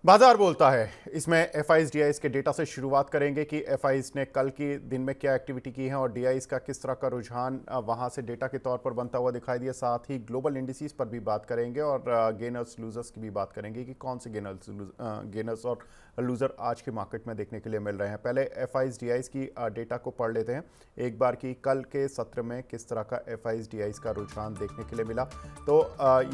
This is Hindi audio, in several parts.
बाजार बोलता है। इसमें एफआईज डीआईज के डेटा से शुरुआत करेंगे कि एफआईज ने कल के दिन में क्या एक्टिविटी की है और डीआईज का किस तरह का रुझान वहां से डेटा के तौर पर बनता हुआ दिखाई दिया। साथ ही ग्लोबल इंडिसेस पर भी बात करेंगे और गेनर्स लूजर्स की भी बात करेंगे कि कौन से गेनर्स और लूजर आज के मार्केट में देखने के लिए मिल रहे हैं। पहले एफआईज डीआईज की डेटा को पढ़ लेते हैं एक बार कि कल के सत्र में किस तरह का एफआईज डीआईज का रुझान देखने के लिए मिला। तो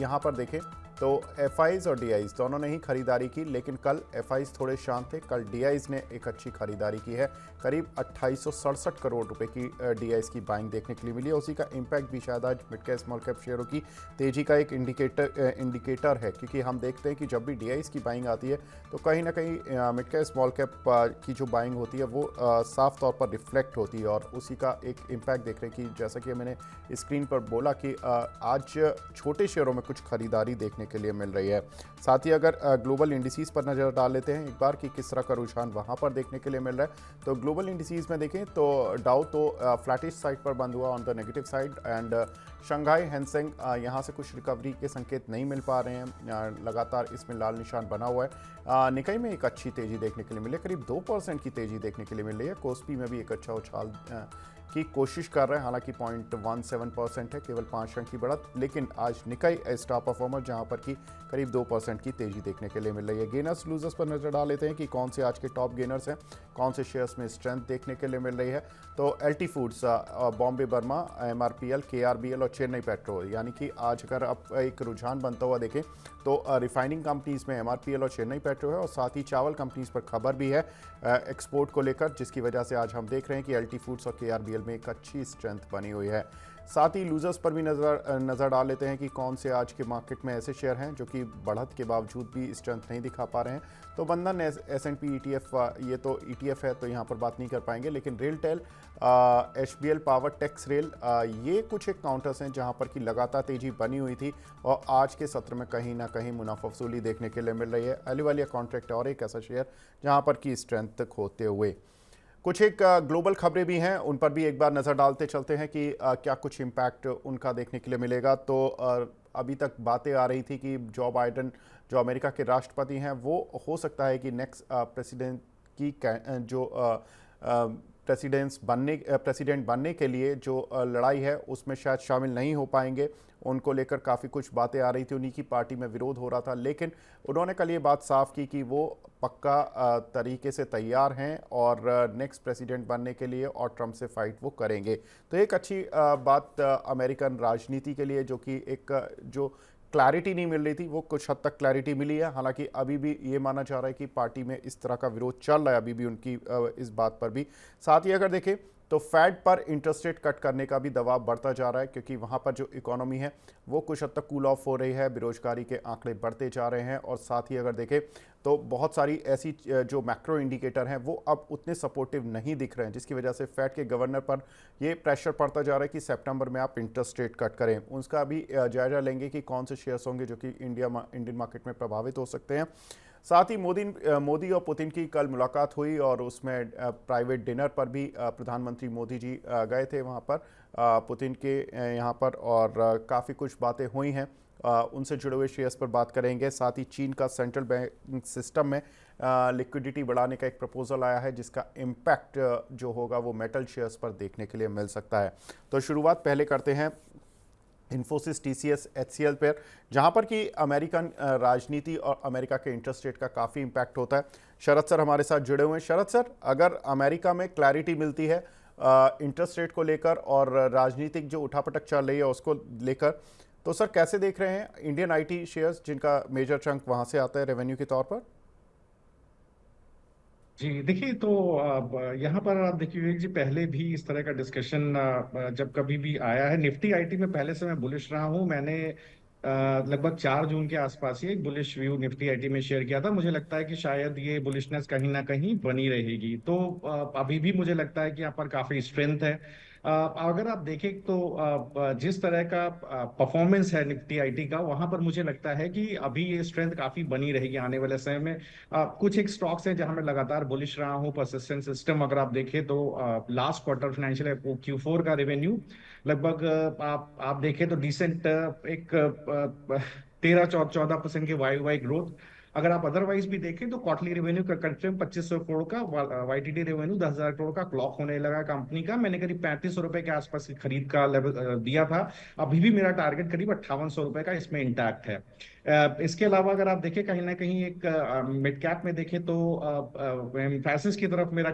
यहाँ पर देखें तो एफआईज और डीआईज दोनों ने ही खरीदारी की, लेकिन कल एफआईज थोड़े शांत थे। कल डीआईज ने एक अच्छी खरीदारी की है। करीब 2867 करोड़ रुपए की डीआईज की बाइंग देखने के लिए मिली है। उसी का इम्पैक्ट भी शायद आज मिड कैप स्मॉल कैप शेयरों की तेजी का एक इंडिकेटर है, क्योंकि हम देखते हैं कि जब भी डीआईज की बाइंग आती है तो कहीं ना कहीं मिड कैप स्मॉल कैप की जो बाइंग होती है वो साफ तौर पर रिफ्लेक्ट होती है और उसी का एक इम्पैक्ट देख रहे हैं कि जैसा कि मैंने स्क्रीन पर बोला कि आज छोटे शेयरों में कुछ खरीदारी देखने के लिए मिल रही है। साथ ही अगर ग्लोबल इंडिसेस पर नजर डाल लेते हैं एक बार कि किस तरह का रुझान वहां पर देखने के लिए मिल रहा है, तो ग्लोबल इंडिसेस में देखें तो डाउ तो फ्लैटिश साइड पर बंद हुआ on the negative side and Shanghai Hang Seng यहाँ से कुछ रिकवरी के संकेत नहीं मिल पा रहे हैं। लगातार इसमें लाल निशान बना हुआ है। निकाई में एक अच्छी तेजी देखने के लिए मिली है, करीब 2% की तेजी देखने के लिए मिल रही है। कोस्पी में भी एक अच्छा उछाल की कोशिश कर रहे हैं, हालांकि 0.17% है, केवल 5 अंक की बढ़त। लेकिन आज निकाई स्टार परफॉर्मर जहां पर कि करीब 2% की तेजी देखने के लिए मिल रही है। गेनर्स लूजर्स पर नजर डाल लेते हैं कि कौन से आज के टॉप गेनर्स हैं, कौन से शेयर्स में स्ट्रेंथ देखने के लिए मिल रही है। तो LT foods, Bombay Burma, MRPL, KRBL और चेन्नई पेट्रोल, यानी कि आज अगर आप एक रुझान बनता हुआ देखें तो रिफाइनिंग कंपनीज में एमआरपीएल और चेन्नई पेट्रो है और साथ ही चावल कंपनीज पर खबर भी है एक्सपोर्ट को लेकर, जिसकी वजह से आज हम देख रहे हैं कि एलटी फूड्स और केआरबीएल में एक अच्छी स्ट्रेंथ बनी हुई है। साथ ही लूजर्स पर भी नज़र डाल लेते हैं कि कौन से आज के मार्केट में ऐसे शेयर हैं जो कि बढ़त के बावजूद भी स्ट्रेंथ नहीं दिखा पा रहे हैं। तो बंधन एस&पी ईटीएफ, ये तो ईटीएफ है तो यहाँ पर बात नहीं कर पाएंगे, लेकिन रेलटेल, एचबीएल पावर, टेक्स रेल, ये कुछ एक काउंटर्स हैं जहाँ पर कि लगातार तेजी बनी हुई थी और आज के सत्र में कहीं ना कहीं मुनाफा वसूली देखने के लिए मिल रही है। एलिवालिया कॉन्ट्रैक्ट और एक ऐसा शेयर जहाँ पर कि स्ट्रेंथ खोते हुए कुछ एक ग्लोबल खबरें भी हैं, उन पर भी एक बार नज़र डालते चलते हैं कि क्या कुछ इम्पैक्ट उनका देखने के लिए मिलेगा। तो अभी तक बातें आ रही थी कि जो बाइडन, जो अमेरिका के राष्ट्रपति हैं, वो हो सकता है कि नेक्स्ट प्रेसिडेंट की जो प्रेसिडेंट बनने के लिए जो लड़ाई है उसमें शायद शामिल नहीं हो पाएंगे। उनको लेकर काफ़ी कुछ बातें आ रही थी, उन्हीं की पार्टी में विरोध हो रहा था, लेकिन उन्होंने कल ये बात साफ की कि वो पक्का तरीके से तैयार हैं और नेक्स्ट प्रेसिडेंट बनने के लिए और ट्रंप से फाइट वो करेंगे। तो एक अच्छी बात अमेरिकन राजनीति के लिए, जो कि एक जो क्लैरिटी नहीं मिल रही थी वो कुछ हद तक क्लैरिटी मिली है। हालांकि अभी भी ये माना जा रहा है कि पार्टी में इस तरह का विरोध चल रहा है अभी भी उनकी इस बात पर भी। साथ ही अगर देखें तो फैड पर इंटरेस्ट रेट कट करने का भी दबाव बढ़ता जा रहा है, क्योंकि वहाँ पर जो इकोनॉमी है वो कुछ हद तक कूल ऑफ हो रही है, बेरोजगारी के आंकड़े बढ़ते जा रहे हैं और साथ ही अगर देखें तो बहुत सारी ऐसी जो मैक्रो इंडिकेटर हैं वो अब उतने सपोर्टिव नहीं दिख रहे हैं, जिसकी वजह से फेड के गवर्नर पर ये प्रेशर पड़ता जा रहा है कि सितंबर में आप इंटरेस्ट रेट कट करें। उसका भी जायजा लेंगे कि कौन से शेयर्स होंगे जो कि इंडियन मार्केट में प्रभावित हो सकते हैं। साथ ही मोदी और पुतिन की कल मुलाकात हुई और उसमें प्राइवेट डिनर पर भी प्रधानमंत्री मोदी जी गए थे वहाँ पर पुतिन के यहाँ पर, और काफ़ी कुछ बातें हुई हैं। उनसे जुड़े हुए शेयर्स पर बात करेंगे। साथ ही चीन का सेंट्रल बैंक सिस्टम में लिक्विडिटी बढ़ाने का एक प्रपोजल आया है, जिसका इम्पैक्ट जो होगा वो मेटल शेयर्स पर देखने के लिए मिल सकता है। तो शुरुआत पहले करते हैं इन्फोसिस, टीसीएस, एचसीएल पर, जहां पर कि अमेरिकन राजनीति और अमेरिका के इंटरेस्ट रेट का काफ़ी इम्पैक्ट होता है। शरद सर हमारे साथ जुड़े हुए हैं। शरद सर, अगर अमेरिका में क्लैरिटी मिलती है इंटरेस्ट रेट को लेकर और राजनीतिक जो उठापटक चल रही है उसको लेकर, तो सर कैसे देख रहे हैं इंडियन आईटी शेयर्स जिनका मेजर चंक वहां से आता है रेवेन्यू के तौर पर? जी देखिए, तो अब यहाँ पर आप देखिए विवेक जी, पहले भी इस तरह का डिस्कशन जब कभी भी आया है, निफ्टी आईटी में पहले से मैं बुलिश रहा हूँ। मैंने लगभग 4 जून के आसपास ही एक बुलिश व्यू निफ्टी आईटी में शेयर किया था। मुझे लगता है कि शायद ये बुलिशनेस कहीं ना कहीं बनी रहेगी। तो अभी भी मुझे लगता है कि यहाँ पर काफी स्ट्रेंथ है। अगर आप देखें तो जिस तरह का परफॉर्मेंस है निफ्टी आईटी का, वहां पर मुझे लगता है कि अभी ये स्ट्रेंथ काफी बनी रहेगी आने वाले समय में। कुछ एक स्टॉक्स हैं जहां मैं लगातार बुलिश रहा हूं। परसिस्टेंट सिस्टम अगर आप देखें तो लास्ट क्वार्टर फाइनेंशियल Q4 का रेवेन्यू लगभग आप देखें तो डिसेंट एक 13-14% की वाई वाई ग्रोथ। अगर आप अदरवाइज भी देखें तो क्वार्टरली रेवेन्यू का करीब 2500 करोड़ का, वाईटीडी रेवेन्यू 10,000 करोड़ का क्लॉक होने लगा कंपनी का। मैंने करीब 3500 रुपए के आसपास की खरीद का लेवल दिया था। अभी भी मेरा टारगेट करीब 5800 रुपए का इसमें इंटैक्ट है। इसके अलावा अगर आप देखें कहीं ना कहीं एक मिड कैप में देखें तो एम्फैसिस की तरफ मेरा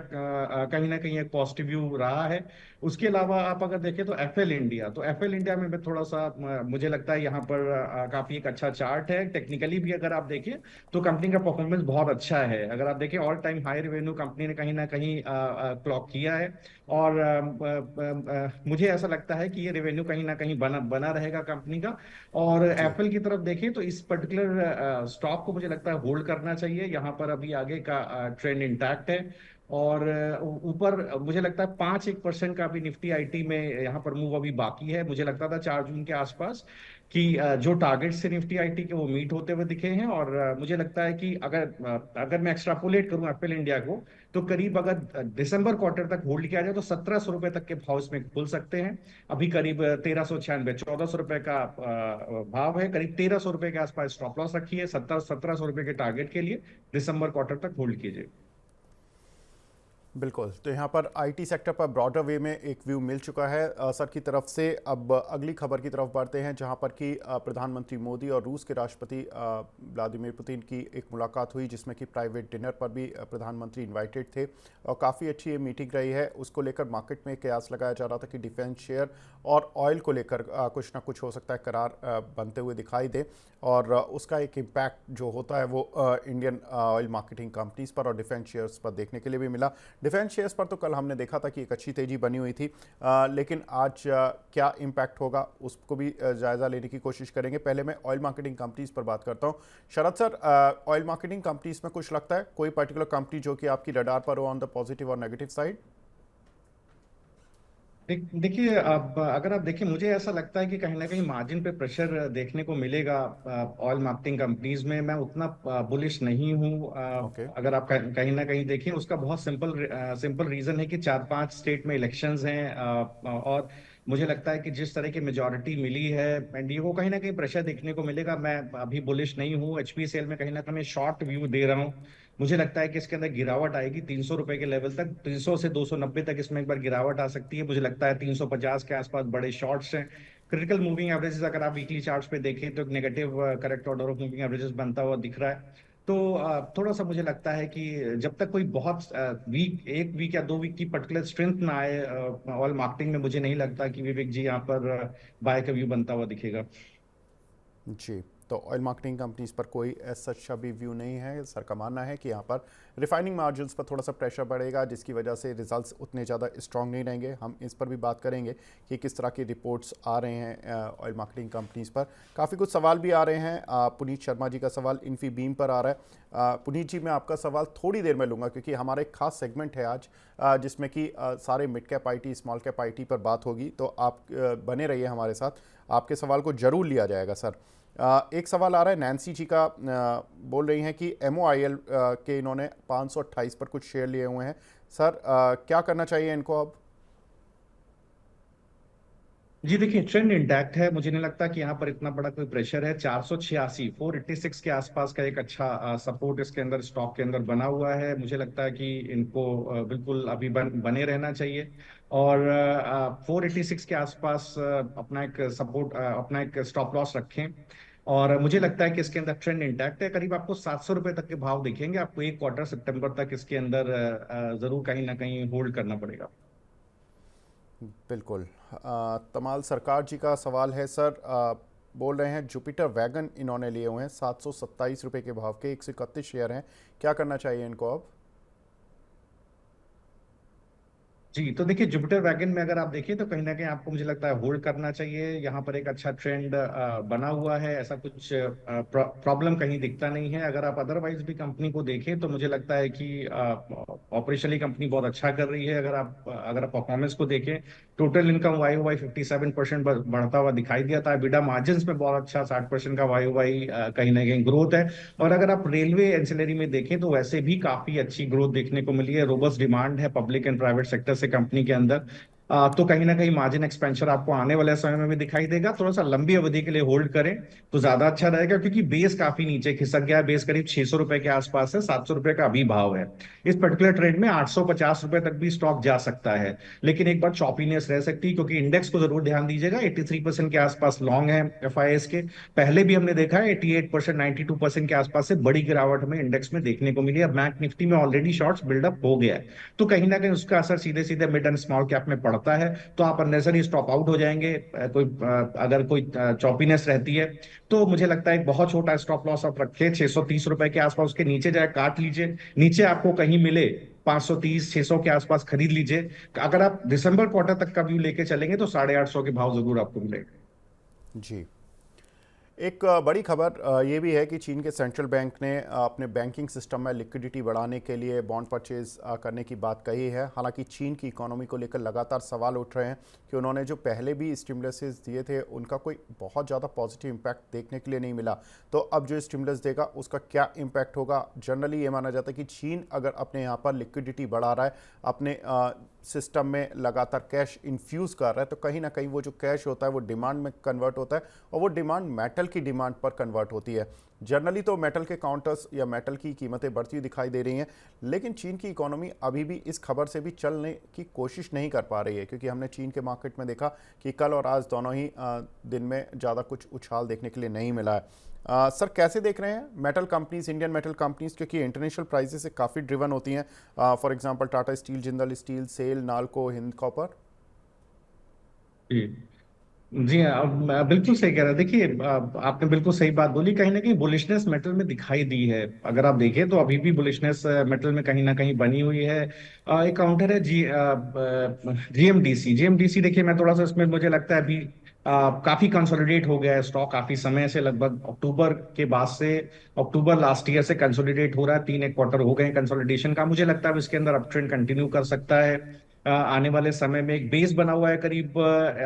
कहीं ना कहीं एक पॉजिटिव व्यू रहा है। उसके अलावा आप अगर देखें तो एफएल इंडिया, तो एफएल इंडिया में मैं थोड़ा सा मुझे लगता है यहाँ पर काफी एक अच्छा चार्ट है। टेक्निकली भी अगर आप देखें तो कंपनी का परफॉर्मेंस बहुत अच्छा है। अगर आप देखें all time high revenue company ने कहीं ना कहीं क्लॉक किया है। और मुझे ऐसा लगता है कि ये रेवेन्यू कहीं ना कहीं बना बना रहेगा कंपनी का। और जी एप्पल की तरफ देखें तो इस पर्टिकुलर स्टॉक को मुझे लगता है होल्ड करना चाहिए। यहाँ पर अभी आगे का ट्रेंड इंटैक्ट है। और ऊपर मुझे लगता है 5-1% का अभी निफ्टी आईटी में यहाँ पर मूव अभी बाकी है। मुझे लगता था 4 जून के आसपास कि जो टारगेट से निफ्टी आईटी के वो मीट होते हुए दिखे हैं। और मुझे लगता है कि अगर मैं एक्सट्रापोलेट करूं एप्पल इंडिया को, तो करीब अगर दिसंबर क्वार्टर तक होल्ड किया जाए तो 1700 रुपए तक के भाव इसमें खुल सकते हैं। अभी करीब 1396, 1400 रुपए का भाव है। करीब 1300 रुपए के आसपास स्टॉप लॉस रखिए। 1700 रुपए के टारगेट के लिए दिसंबर क्वार्टर तक होल्ड कीजिए। बिल्कुल। तो यहाँ पर आईटी सेक्टर पर ब्रॉडर वे में एक व्यू मिल चुका है सर की तरफ से। अब अगली खबर की तरफ बढ़ते हैं, जहाँ पर कि प्रधानमंत्री मोदी और रूस के राष्ट्रपति व्लादिमीर पुतिन की एक मुलाकात हुई, जिसमें कि प्राइवेट डिनर पर भी प्रधानमंत्री इनवाइटेड थे और काफ़ी अच्छी ये मीटिंग रही है। उसको लेकर मार्केट में कयास लगाया जा रहा था कि डिफेंस शेयर और ऑयल को लेकर कुछ ना कुछ हो सकता है करार बनते हुए दिखाई दे, और उसका एक इम्पैक्ट जो होता है वो इंडियन ऑयल मार्केटिंग कंपनीज पर और डिफेंस शेयर्स पर देखने के लिए भी मिला। डिफेंस शेयर्स पर तो कल हमने देखा था कि एक अच्छी तेजी बनी हुई थी, लेकिन आज क्या इम्पैक्ट होगा उसको भी जायज़ा लेने की कोशिश करेंगे। पहले मैं ऑयल मार्केटिंग कंपनीज पर बात करता हूँ। शरद सर, ऑयल मार्केटिंग कंपनीज में कुछ लगता है कोई पर्टिकुलर कंपनी जो कि आपकी रडार पर हो ऑन द पॉजिटिव और नेगेटिव साइड? देखिए, अब अगर आप देखें मुझे ऐसा लगता है कि कहीं ना कहीं मार्जिन पे प्रेशर देखने को मिलेगा ऑयल मार्केटिंग कंपनीज में। मैं उतना बुलिश नहीं हूँ। ओके। अगर आप कहीं ना कहीं देखें उसका बहुत सिंपल रीजन है कि 4-5 स्टेट में इलेक्शंस हैं। और मुझे लगता है कि जिस तरह की मेजोरिटी मिली है एनडीए को, कहीं ना कहीं प्रेशर देखने को मिलेगा। मैं अभी बुलिश नहीं हूँ। एचपीसीएल में कहीं ना कहीं शॉर्ट व्यू दे रहा हूँ। मुझे लगता है कि इसके अंदर गिरावट आएगी 300 रुपए के लेवल तक। 300 से 290 तक इसमें एक बार गिरावट आ सकती है। मुझे लगता है 350 के आसपास बड़े शॉर्ट्स हैं। क्रिटिकल मूविंग एवरेजेस अगर आप वीकली चार्ट्स पे देखें तो एक negative correct order of moving averages बनता हुआ दिख रहा है। तो थोड़ा सा मुझे लगता है कि जब तक कोई बहुत वीक, 1 वीक या 2 वीक की पर्टिकुलर स्ट्रेंथ ना आए ऑयल मार्केटिंग में, मुझे नहीं लगता कि विवेक जी यहाँ पर बाय का व्यू बनता हुआ दिखेगा। जी, तो ऑयल मार्केटिंग कंपनीज पर कोई ऐसा अच्छा भी व्यू नहीं है। सर का मानना है कि यहाँ पर रिफाइनिंग मार्जिन्स पर थोड़ा सा प्रेशर बढ़ेगा, जिसकी वजह से रिजल्ट्स उतने ज़्यादा स्ट्रॉन्ग नहीं रहेंगे। हम इस पर भी बात करेंगे कि किस तरह की रिपोर्ट्स आ रहे हैं ऑयल मार्केटिंग कंपनीज पर। काफ़ी कुछ सवाल भी आ रहे हैं। पुनीत शर्मा जी का सवाल इन्फी बीम पर आ रहा है। पुनीत जी, मैं आपका सवाल थोड़ी देर में लूँगा, क्योंकि हमारा एक खास सेगमेंट है आज जिसमें कि सारे mid cap IT, small cap IT पर बात होगी। तो आप बने रहिए हमारे साथ, आपके सवाल को ज़रूर लिया जाएगा सर। एक सवाल आ रहा है नैन्सी जी का, बोल रही हैं कि MOIL के इन्होंने 528 पर कुछ शेयर लिए हुए हैं। सर, क्या करना चाहिए इनको अब? जी देखिए, ट्रेंड इंटैक्ट है। मुझे नहीं लगता कि यहाँ पर इतना बड़ा कोई प्रेशर है। 486, 486 के आसपास का एक अच्छा सपोर्ट इसके अंदर, स्टॉक के अंदर बना हुआ है। मुझे लगता है कि इनको बिल्कुल अभी बने रहना चाहिए। और 486 के आसपास अपना एक सपोर्ट, अपना एक स्टॉप लॉस रखें। और मुझे लगता है कि इसके अंदर ट्रेंड इंटैक्ट है। करीब आपको 700 रुपए तक के भाव दिखेंगे। आपको एक क्वार्टर सितंबर तक इसके अंदर जरूर कहीं ना कहीं होल्ड करना पड़ेगा। बिल्कुल। तमाल सरकार जी का सवाल है सर, बोल रहे हैं जुपिटर वैगन इन्होंने लिए हुए हैं 727 रुपये के भाव के, 131 शेयर हैं। क्या करना चाहिए इनको अब? जी, तो देखिए जुपिटर वैगन में अगर आप देखिए तो कहीं ना कहीं आपको मुझे लगता है होल्ड करना चाहिए। यहाँ पर एक अच्छा ट्रेंड बना हुआ है। ऐसा कुछ प्रॉब्लम कहीं दिखता नहीं है। अगर आप अदरवाइज भी कंपनी को देखें तो मुझे लगता है कि ऑपरेशनली कंपनी बहुत अच्छा कर रही है। अगर आप परफॉर्मेंस को देखें, टोटल इनकम वाई वाई 57% बढ़ता हुआ दिखाई दिया था। बिडा मार्जिन में बहुत अच्छा 60% का वाई वाई कहीं ना कहीं ग्रोथ है। और अगर आप रेलवे एंसिलरी में देखें तो वैसे भी काफी अच्छी ग्रोथ देखने को मिली है। रोबस्ट डिमांड है पब्लिक एंड प्राइवेट सेक्टर से कंपनी के अंदर। तो कहीं ना कहीं मार्जिन एक्सपेंशन आपको आने वाले समय में भी दिखाई देगा। थोड़ा सा लंबी अवधि के लिए होल्ड करें तो ज्यादा अच्छा रहेगा, क्योंकि बेस काफी नीचे खिसक गया है। बेस करीब 600 रुपए के आसपास है, 700 रुपए का अभी भाव है। इस पर्टिकुलर ट्रेड में 850 रुपए तक भी स्टॉक जा सकता है, लेकिन एक बार चॉपीनेस रह सकती है, क्योंकि इंडेक्स को जरूर ध्यान दीजिएगा। 83% के आसपास लॉन्ग है एफआईएस के। पहले भी हमने देखा है 88%, 92% के आसपास से बड़ी गिरावट में इंडेक्स में देखने को मिली है। अब बैंक निफ्टी में ऑलरेडी शॉर्ट्स बिल्डअप हो गया है, तो कहीं ना कहीं उसका असर सीधे सीधे मिड एंड स्मॉल कैप में पड़ता है। तो आप अननेसेसरी स्टॉप आउट हो जाएंगे। अगर कोई चॉपीनेस रहती है तो मुझे लगता है एक बहुत छोटा स्टॉप लॉस आप रखें 630 रुपए के आसपास, उसके नीचे जाए काट लीजिए। नीचे आपको कहीं मिले 530 600 के आसपास खरीद लीजिए। अगर आप दिसंबर क्वार्टर तक का व्यू लेके चलेंगे तो 850 के भाव जरूर आपको मिलेगा। जी। एक बड़ी खबर ये भी है कि चीन के सेंट्रल बैंक ने अपने बैंकिंग सिस्टम में लिक्विडिटी बढ़ाने के लिए बॉन्ड परचेज करने की बात कही है। हालांकि चीन की इकोनॉमी को लेकर लगातार सवाल उठ रहे हैं कि उन्होंने जो पहले भी स्टिमुलसेस दिए थे उनका कोई बहुत ज़्यादा पॉजिटिव इम्पैक्ट देखने के लिए नहीं मिला। तो अब जो स्टिमुलस देगा उसका क्या इम्पैक्ट होगा। जनरली ये माना जाता है कि चीन अगर अपने यहाँ पर लिक्विडिटी बढ़ा रहा है, अपने सिस्टम में लगातार कैश इन्फ्यूज़ कर रहा है, तो कहीं ना कहीं वो जो कैश होता है वो डिमांड में कन्वर्ट होता है, और वो डिमांड मेटल की डिमांड पर कन्वर्ट होती है। जनरली तो मेटल के काउंटर्स या मेटल की कीमतें बढ़ती हुई दिखाई दे रही हैं, लेकिन चीन की इकोनॉमी अभी भी इस खबर से भी चलने की कोशिश नहीं कर पा रही है, क्योंकि हमने चीन के मार्केट में देखा कि कल और आज दोनों ही दिन में ज़्यादा कुछ उछाल देखने के लिए नहीं मिला है। सर, कैसे देख रहे हैं metal companies, Indian metal companies, क्योंकि इंटरनेशनल प्राइसेस से काफ़ी ड्रिवन होती हैं। For example Tata steel, Jindal steel, SAIL, Nalco, Hind copper. जी। जी हाँ, अब बिल्कुल सही कह रहे हैं। देखिए, आपने बिल्कुल सही बात बोली। कहीं ना कहीं बुलिशनेस मेटल में दिखाई दी है। अगर आप देखें तो अभी भी बुलिशनेस मेटल में कहीं ना कहीं बनी हुई है। एक काउंटर है जीएमडीसी। जीएमडीसी देखिए, मैं थोड़ा सा इसमें मुझे लगता है अभी काफी कंसोलिडेट हो गया है स्टॉक काफी समय से, लगभग अक्टूबर के बाद से। अक्टूबर लास्ट ईयर से कंसोलिडेट हो रहा है, 3 एक क्वार्टर हो गए कंसोलिडेशन का। मुझे लगता है अब इसके अंदर अप ट्रेंड कंटिन्यू कर सकता है। आने वाले समय में एक बेस बना हुआ है करीब,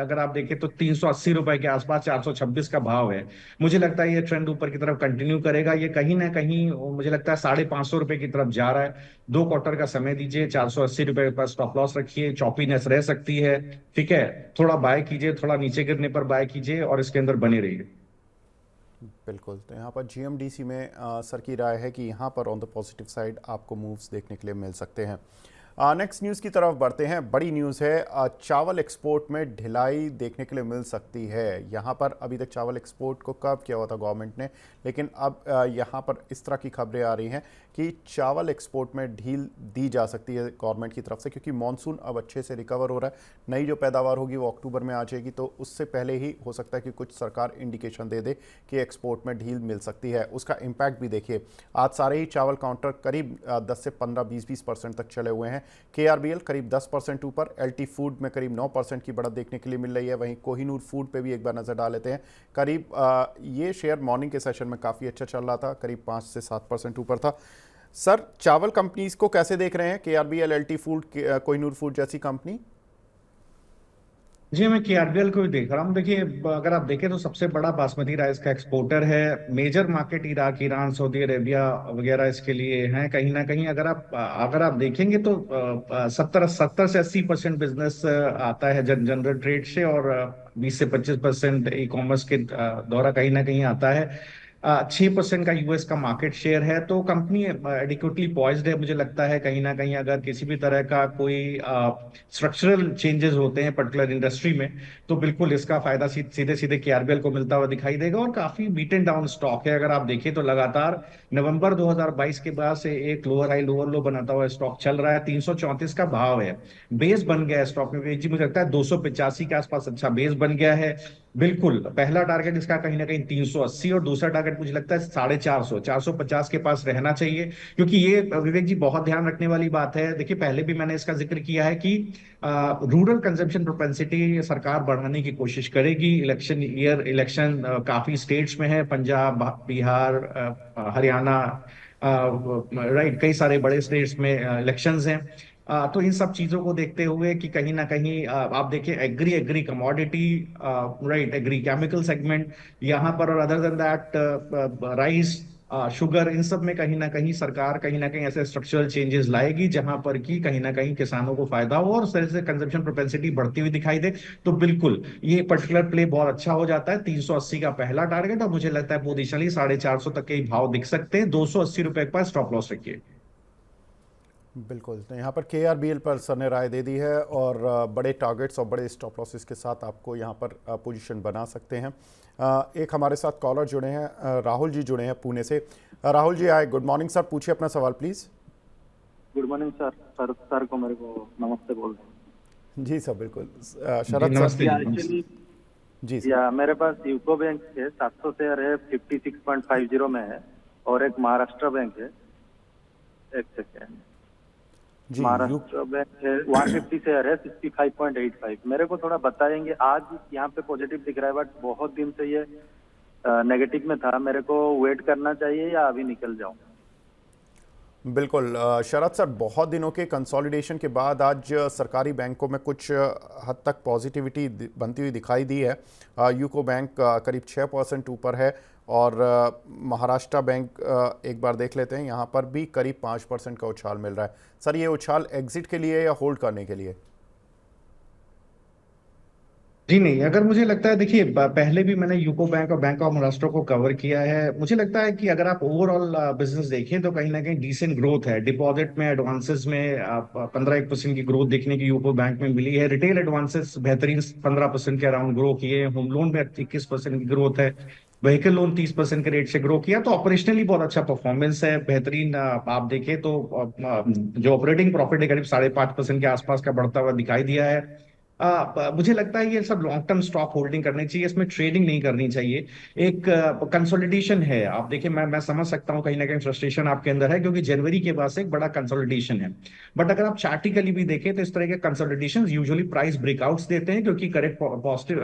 अगर आप देखें तो 380 रुपए के आसपास, 426 का भाव है। मुझे लगता है ये ट्रेंड ऊपर की तरफ कंटिन्यू करेगा। ये कहीं ना कहीं मुझे लगता है 550 रुपए की तरफ जा रहा है। 2 क्वार्टर का समय दीजिए, 480 रुपए पर स्टॉप लॉस रखिए। चॉपीनेस रह सकती है, ठीक है। थोड़ा बाय कीजिए, थोड़ा नीचे गिरने पर बाय कीजिए और इसके अंदर बने रहिए। बिल्कुल। तो यहाँ पर जीएमडीसी में सर की राय है कि यहाँ पर ऑन द पॉजिटिव साइड आपको मूव्स देखने के लिए मिल सकते हैं। नेक्स्ट न्यूज़ की तरफ बढ़ते हैं। बड़ी न्यूज़ है, चावल एक्सपोर्ट में ढिलाई देखने के लिए मिल सकती है। यहाँ पर अभी तक चावल एक्सपोर्ट को कब किया हुआ था गवर्नमेंट ने, लेकिन अब यहाँ पर इस तरह की खबरें आ रही हैं कि चावल एक्सपोर्ट में ढील दी जा सकती है गवर्नमेंट की तरफ से, क्योंकि मानसून अब अच्छे से रिकवर हो रहा है। नई जो पैदावार होगी वो अक्टूबर में आ जाएगी, तो उससे पहले ही हो सकता है कि कुछ सरकार इंडिकेशन दे दे कि एक्सपोर्ट में ढील मिल सकती है। उसका इम्पैक्ट भी देखिए, आज सारे ही चावल काउंटर करीब 10 से 15, 20% तक चले हुए हैं। केआरबीएल करीब 10% ऊपर, एलटी फूड में करीब 9% की बढ़त देखने के लिए मिल रही है। वहीं कोहिनूर फूड पे भी एक बार नज़र डाल लेते हैं। करीब ये शेयर मॉर्निंग के सेशन में काफ़ी अच्छा चल रहा था, करीब 5 से 7% ऊपर था। सर, चावल कंपनीज को कैसे देख रहे हैं, KRBL, LT food, Kohinoor food जैसी कंपनी? जी, मैं केआरबीएल को भी देख रहा हूँ। देखिए, अगर आप देखें तो सबसे बड़ा बासमती राइस का एक्सपोर्टर है। Major market Iraq, Iran, Saudi Arabia वगैरह इसके लिए हैं। कहीं ना कहीं अगर आप देखेंगे तो 70 से 80% बिजनेस आता है जनरल ट्रेड से, और 20 से 25% ई कॉमर्स के द्वारा कहीं ना कहीं आता है। 6% का यूएस का मार्केट शेयर है। तो कंपनी एडिक्वेटली पॉइज्ड है। मुझे लगता है कहीं ना कहीं अगर किसी भी तरह का कोई स्ट्रक्चरल चेंजेस होते हैं पर्टिकुलर इंडस्ट्री में, तो बिल्कुल इसका फायदा सीधे सीधे केआरबीएल को मिलता हुआ दिखाई देगा। और काफी बीटन डाउन स्टॉक है। अगर आप देखें तो लगातार नवंबर 2022 के बाद से एक लोअर हाई लोअर लो बनाता हुआ स्टॉक चल रहा है। 334 का भाव है। बेस बन गया है स्टॉक में जी, मुझे लगता है 285 के आसपास अच्छा बेस बन गया है। बिल्कुल पहला टारगेट इसका कहीं ना कहीं 380, और दूसरा टारगेट मुझे लगता है 450, 450 के पास रहना चाहिए। क्योंकि ये विवेक जी बहुत ध्यान रखने वाली बात है। देखिए, पहले भी मैंने इसका जिक्र किया है कि रूरल कंजम्पशन प्रोपेंसिटी सरकार बढ़ाने की कोशिश करेगी। इलेक्शन ईयर, इलेक्शन काफी स्टेट्स में है, पंजाब, बिहार, हरियाणा, राइट, कई सारे बड़े स्टेट्स में इलेक्शंस हैं। तो इन सब चीजों को देखते हुए कि कहीं ना कहीं आप देखिए agri agri commodity, right, agri chemical segment यहाँ पर, और other than that rice, sugar, इन सब में कहीं ना कहीं ऐसे स्ट्रक्चरल चेंजेस लाएगी जहां पर कि कहीं ना कहीं किसानों को फायदा हो और उस तरह से कंजम्पशन प्रोपेंसिटी बढ़ती हुई दिखाई दे। तो बिल्कुल ये पर्टिकुलर प्ले बहुत अच्छा हो जाता है। 380 का पहला टारगेट, और मुझे लगता है पोजिशनली 450 तक के ही भाव दिख सकते हैं। 280 रुपए के पास स्टॉप लॉस रखिए। बिल्कुल, तो यहाँ पर KRBL पर सर ने राय दे दी है और बड़े टारगेट्स और बड़े स्टॉप लॉसेस के साथ आपको यहाँ पर पोजीशन बना सकते हैं। एक हमारे साथ कॉलर जुड़े हैं, राहुल जी जुड़े हैं पुणे से। राहुल जी आए, गुड मॉर्निंग सर, पूछिए अपना सवाल please. Good morning sir. Sir को मेरे को नमस्ते बोल रहे जी सर, बिल्कुल। जी शरद सर। नमस्ते हैं। जी, नमस्ते। एक्चुअली जी सर। या मेरे पास यूको बैंक है, 700 शेयर है, 56.50 में है। और एक महाराष्ट्र बैंक है, एक सेकेंड, जी महाराष्ट्र बैंक है 150 शेयर है, 65.85। मेरे को थोड़ा बताएंगे, आज यहाँ पे पॉजिटिव दिख रहा है बट बहुत दिन से ये नेगेटिव में था। मेरे को वेट करना चाहिए या अभी निकल जाऊं? बिल्कुल शरद सर, बहुत दिनों के कंसोलिडेशन के बाद आज सरकारी बैंकों में कुछ हद तक पॉजिटिविटी बनती हुई दिखाई दी है। यूको बैंक करीब 6% ऊपर है और महाराष्ट्र बैंक एक बार देख लेते हैं, यहाँ पर भी करीब 5% का उछाल मिल रहा है। सर ये उछाल एग्जिट के लिए या होल्ड करने के लिए? जी नहीं, अगर मुझे लगता है, देखिए पहले भी मैंने यूको बैंक और बैंक ऑफ महाराष्ट्र को कवर किया है। मुझे लगता है कि अगर आप ओवरऑल बिजनेस देखें तो कहीं ना कहीं डिसेंट ग्रोथ है। डिपॉजिट में, एडवांसेस में आप 15% की ग्रोथ देखने की यूको बैंक में मिली है। रिटेल एडवांसेस बेहतरीन 15% के अराउंड ग्रो किए। होम लोन में 21% की ग्रोथ है। व्हीकल लोन 30% के रेट से ग्रो किया। तो ऑपरेशनली बहुत अच्छा परफॉर्मेंस है, बेहतरीन। आप देखें तो जो ऑपरेटिंग प्रॉफिट है करीब 5.5% के आसपास का बढ़ता हुआ दिखाई दिया है। मुझे लगता है ये सब लॉन्ग टर्म स्टॉक होल्डिंग करनी चाहिए, इसमें ट्रेडिंग नहीं करनी चाहिए। एक कंसोलिडेशन है, आप देखिए, मैं समझ सकता हूँ कहीं ना कहीं फ्रस्ट्रेशन आपके अंदर है क्योंकि जनवरी के बाद से एक बड़ा कंसोलिडेशन है। बट अगर आप चार्टिकली भी देखें तो इस तरह के कंसोलिडेशन यूजुअली प्राइस ब्रेकआउट्स देते हैं, क्योंकि correct positive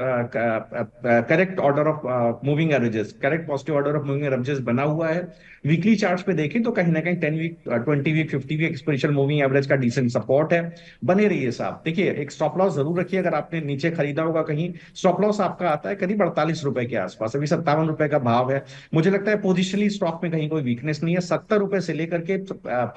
correct order of moving averages, correct positive order of moving averages बना हुआ है। वीकली चार्ट्स पे देखें तो कहीं ना कहीं 10 week, 20 week, 50 week exponential moving average का डिसेंट सपोर्ट है। बने रहिए साहब। देखिए, एक स्टॉप लॉस जरूर रखिए। अगर आपने नीचे खरीदा होगा कहीं, स्टॉप लॉस आपका आता है करीब 48 रुपए के आसपास। अभी 57 रुपए का भाव है। मुझे लगता है पोजिशनली स्टॉक में कहीं कोई वीकनेस नहीं है। 70 रुपए से लेकर के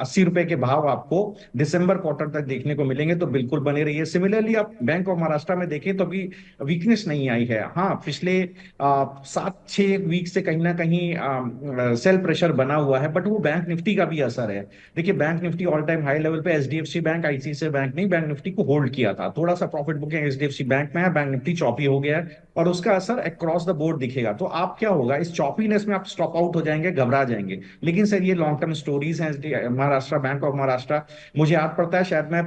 80 रुपए के भाव आपको दिसंबर क्वार्टर तक देखने को मिलेंगे, तो बिल्कुल बने रहिए। सिमिलरली आप बैंक ऑफ महाराष्ट्र में देखें तो अभी वीकनेस नहीं आई है। हाँ, पिछले 7-6 वीक से कहीं ना कहीं सेल प्रेशर बना हुआ है, बट वो बैंक निफ्टी का भी असर है। देखिए, bank Nifty all time high level पे एचडीएफसी बैंक, आईसीआईसीआई बैंक नहीं, बैंक निफ्टी को होल्ड किया था। थोड़ा सा प्रॉफिट बुकिंग एचडीएफसी बैंक में है, बैंक निफ्टी चॉपी हो गया है और उसका असर अक्रॉस द बोर्ड दिखेगा। तो आप क्या होगा, इस चॉपीनेस में आप स्टॉप आउट हो जाएंगे, घबरा जाएंगे। लेकिन सर ये लॉन्ग टर्म स्टोरीज हैं। महाराष्ट्र, बैंक ऑफ महाराष्ट्र, मुझे याद पड़ता है शायद मैं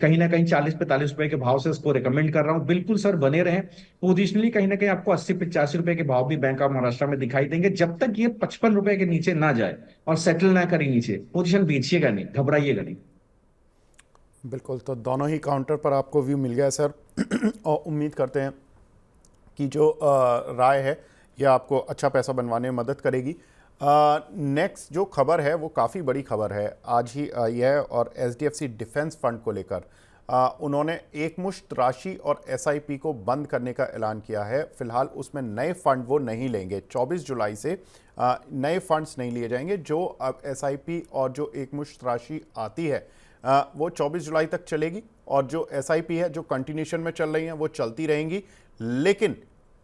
कहीं ना कहीं 40-45 रुपए के भाव से इसको रिकमेंड कर रहा हूँ। बिल्कुल सर बने रहें पोजिशनली। कहीं ना कहीं आपको 80-85 रुपए के भाव भी बैंक ऑफ महाराष्ट्र में दिखाई देंगे। जब तक ये 55 रुपए के नीचे ना जाए और सेटल ना करे नीचे, पोजीशन बेचिएगा नहीं, घबराइएगा नहीं। बिल्कुल, तो दोनों ही काउंटर पर आपको व्यू मिल गया सर। और उम्मीद करते हैं कि जो राय है ये आपको अच्छा पैसा बनवाने में मदद करेगी। नेक्स्ट जो खबर है वो काफ़ी बड़ी खबर है, आज ही आई है और एचडीएफसी डिफेंस फंड को लेकर उन्होंने एकमुश्त राशि और एसआईपी को बंद करने का ऐलान किया है। फिलहाल उसमें नए फंड वो नहीं लेंगे। 24 जुलाई से नए फंड्स नहीं लिए जाएंगे। जो अब एसआईपी और जो एकमुश्त राशि आती है वो 24 जुलाई तक चलेगी और जो एसआईपी है जो कंटिन्यूशन में चल रही हैं वो चलती रहेंगी। लेकिन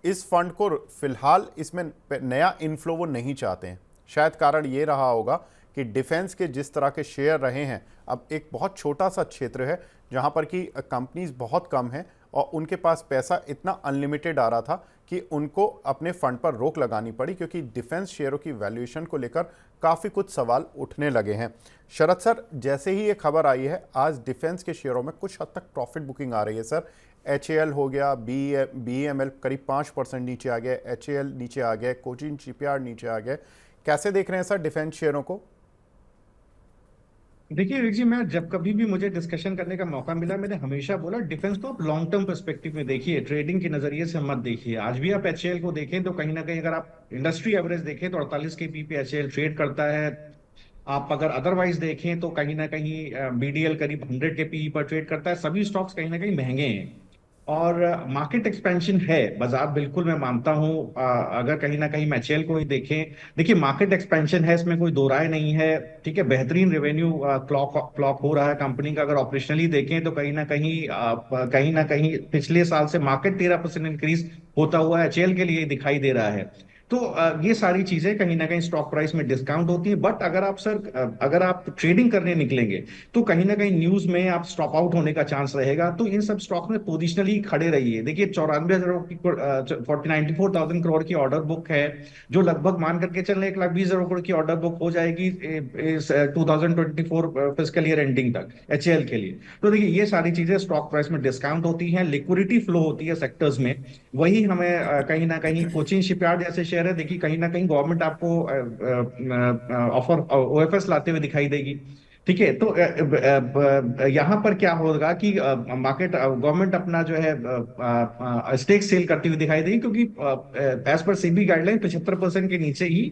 इस फंड को फिलहाल इसमें नया इनफ्लो वो नहीं चाहते हैं। शायद कारण ये रहा होगा कि डिफेंस के जिस तरह के शेयर रहे हैं, अब एक बहुत छोटा सा क्षेत्र है जहां पर कि कंपनीज बहुत कम हैं और उनके पास पैसा इतना अनलिमिटेड आ रहा था कि उनको अपने फंड पर रोक लगानी पड़ी, क्योंकि डिफेंस शेयरों की वैल्यूएशन को लेकर काफ़ी कुछ सवाल उठने लगे हैं। शरद सर, जैसे ही ये खबर आई है आज डिफेंस के शेयरों में कुछ हद तक प्रॉफिट बुकिंग आ रही है सर। HAL हो गया, BEML करीब 5% नीचे आ गया, HAL नीचे आ गया, कोचिन शिपयार्ड नीचे आ गया। कैसे देख रहे हैं सर डिफेंस शेयरों को? देखिए विवेक जी, मैं जब कभी भी मुझे डिस्कशन करने का मौका मिला, मैंने हमेशा बोला डिफेंस को आप लॉन्ग टर्म पर्सपेक्टिव में देखिए, ट्रेडिंग के नजरिए से मत देखिए। आज भी आप HAL को देखें तो कहीं ना कहीं अगर आप इंडस्ट्री एवरेज देखें तो 48 के पी पे HAL ट्रेड करता है। आप अगर अदरवाइज देखें तो कहीं ना कहीं BDL करीब 100 के पी पर ट्रेड करता है। सभी स्टॉक्स कहीं ना कहीं महंगे हैं। और मार्केट एक्सपेंशन है, बाजार बिल्कुल मैं मानता हूं। अगर कहीं ना कहीं मैचेल को ही देखें, देखिए मार्केट एक्सपेंशन है, इसमें कोई दो राय नहीं है। ठीक है, बेहतरीन रेवेन्यू क्लॉक हो रहा है कंपनी का। अगर ऑपरेशनली देखें तो कहीं ना कहीं पिछले साल से मार्केट 13% इंक्रीज होता हुआ एचएल के लिए दिखाई दे रहा है। तो ये सारी चीजें कहीं ना कहीं स्टॉक प्राइस में डिस्काउंट होती है। बट अगर आप ट्रेडिंग करने निकलेंगे तो कहीं ना कहीं न्यूज में आप स्टॉप आउट होने का चांस रहेगा। तो इन सब स्टॉक में पोजिशनली खड़े रहिए। देखिए 94,000 की 94,000 करोड़ की ऑर्डर बुक है, जो लगभग मान करके चल रहे 1,20,000 करोड़ की ऑर्डर बुक हो जाएगी इस 2024 फिजिकल ईयर एंडिंग तक एचएएल के लिए। तो देखिए ये सारी चीजें स्टॉक प्राइस में डिस्काउंट होती हैं, लिक्विडिटी फ्लो होती है सेक्टर्स में। वही हमें कहीं ना कहीं कोचिन शिपयार्ड जैसे शेयर है, देखिए कहीं ना कहीं गवर्नमेंट आपको ऑफर ओएफएस लाते हुए दिखाई देगी। ठीक है, तो यहाँ पर क्या होगा कि मार्केट गवर्नमेंट अपना जो है स्टेक सेल करती हुई दिखाई देगी, क्योंकि एज पर सेबी गाइडलाइन 75% के नीचे ही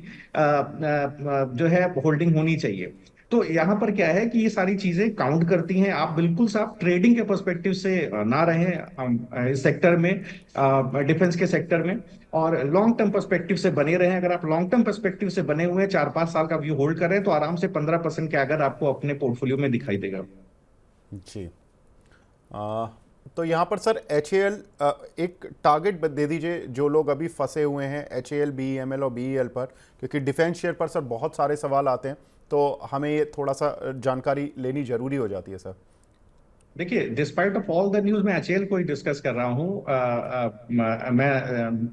जो है होल्डिंग होनी चाहिए। तो यहाँ पर क्या है कि ये सारी चीजें काउंट करती हैं। आप बिल्कुल साफ ट्रेडिंग के पर्सपेक्टिव से ना रहें इस सेक्टर में, डिफेंस के सेक्टर में, और लॉन्ग टर्म पर्सपेक्टिव से बने रहें। अगर आप लॉन्ग टर्म पर्सपेक्टिव से बने हुए 4-5 साल का व्यू होल्ड कर रहे हैं तो आराम से 15% के अगर आपको अपने पोर्टफोलियो में दिखाई देगा। जी। तो यहाँ पर सर एचएएल एक टारगेट दे दीजिए जो लोग अभी फंसे हुए हैं एचएएल, बीईएमएल और बीईएल पर, क्योंकि डिफेंस शेयर पर सर बहुत सारे सवाल आते हैं, तो हमें ये थोड़ा सा जानकारी लेनी जरूरी हो जाती है सर। देखिए despite of all the news मैं एचएएल को ही डिस्कस कर रहा हूँ। मैं